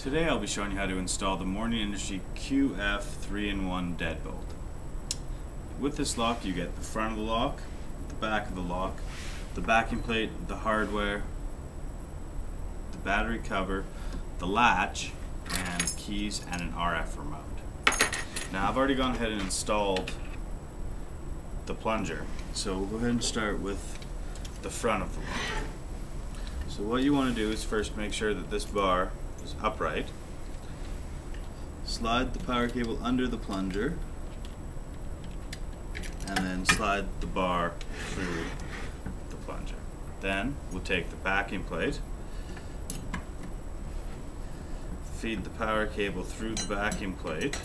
Today I'll be showing you how to install the Morning Industry QF 3-in-1 deadbolt. With this lock you get the front of the lock, the back of the lock, the backing plate, the hardware, the battery cover, the latch, and keys and an RF remote. Now I've already gone ahead and installed the plunger, so we'll go ahead and start with the front of the lock. So what you want to do is first make sure that this bar is upright. Slide the power cable under the plunger and then slide the bar through the plunger. Then we'll take the backing plate, feed the power cable through the backing plate,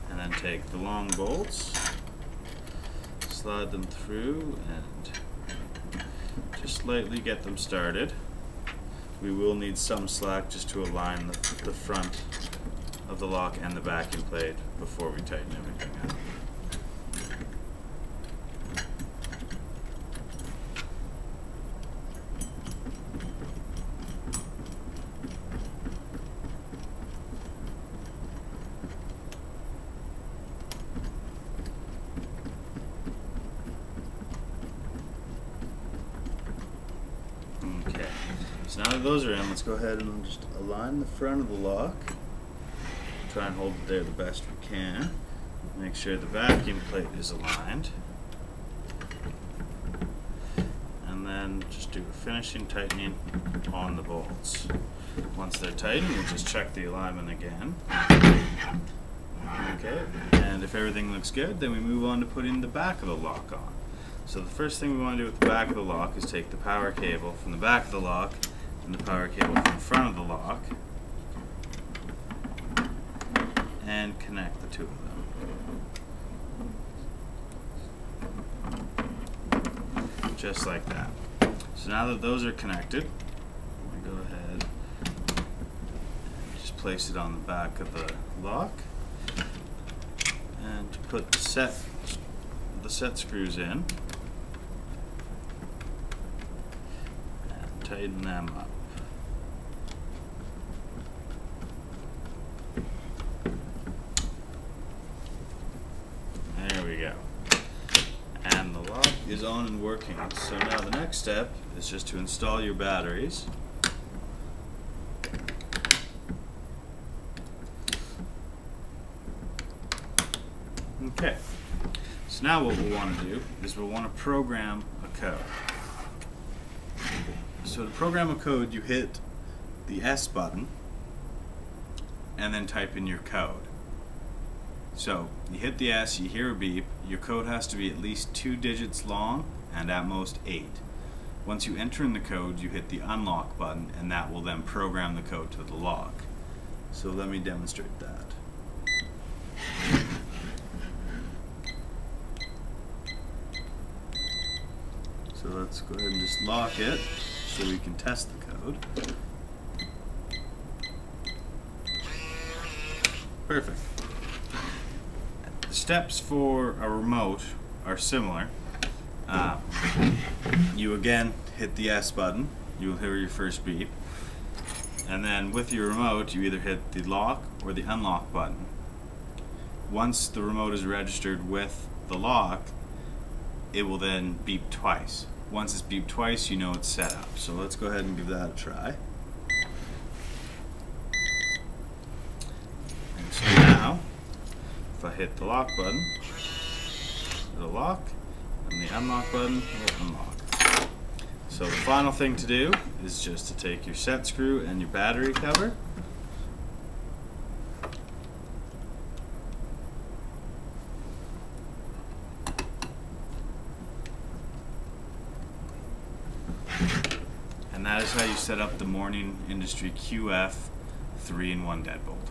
and then take the long bolts, slide them through and just lightly get them started. We will need some slack just to align the front of the lock and the backing plate before we tighten everything up. Okay, so now that those are in, let's go ahead and just align the front of the lock. Try and hold it there the best we can. Make sure the vacuum plate is aligned. And then just do a finishing tightening on the bolts. Once they're tightened, we'll just check the alignment again. Okay, and if everything looks good, then we move on to putting the back of the lock on. So the first thing we want to do with the back of the lock is take the power cable from the back of the lock and the power cable from the front of the lock and connect the two of them. Just like that. So now that those are connected, we go ahead and just place it on the back of the lock and put the set screws in. Tighten them up. There we go. And the lock is on and working. So now the next step is just to install your batteries. Okay. So now what we'll want to do is we'll want to program a code. So to program a code, you hit the S button and then type in your code. So you hit the S, you hear a beep, your code has to be at least 2 digits long and at most 8. Once you enter in the code, you hit the unlock button and that will then program the code to the lock. So let me demonstrate that. So let's go ahead and just lock it so we can test the code. Perfect. The steps for a remote are similar. You again hit the S button, you'll hear your first beep, and then with your remote you either hit the lock or the unlock button. Once the remote is registered with the lock, it will then beep twice. Once it's beeped twice, you know it's set up. So let's go ahead and give that a try. And so now, if I hit the lock button, it'll lock, and the unlock button will unlock. So the final thing to do is just to take your set screw and your battery cover, and that is how you set up the Morning Industry QF 3-in-1 deadbolt.